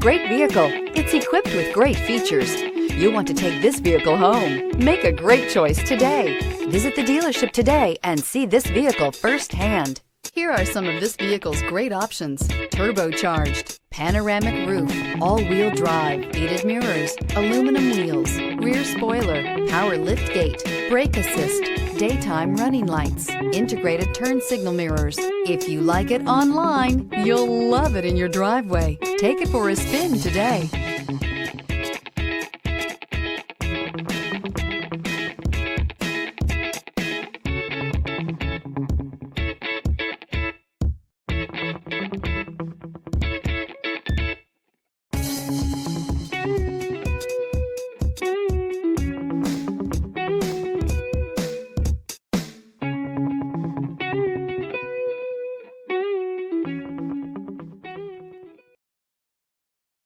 Great vehicle. It's equipped with great features. You want to take this vehicle home. Make a great choice today. Visit the dealership today and see this vehicle firsthand. Here are some of this vehicle's great options: turbocharged, panoramic roof, all-wheel drive, heated mirrors, aluminum wheels, rear spoiler, power liftgate, brake assist, daytime running lights, integrated turn signal mirrors. If you like it online, you'll love it in your driveway. Take it for a spin today.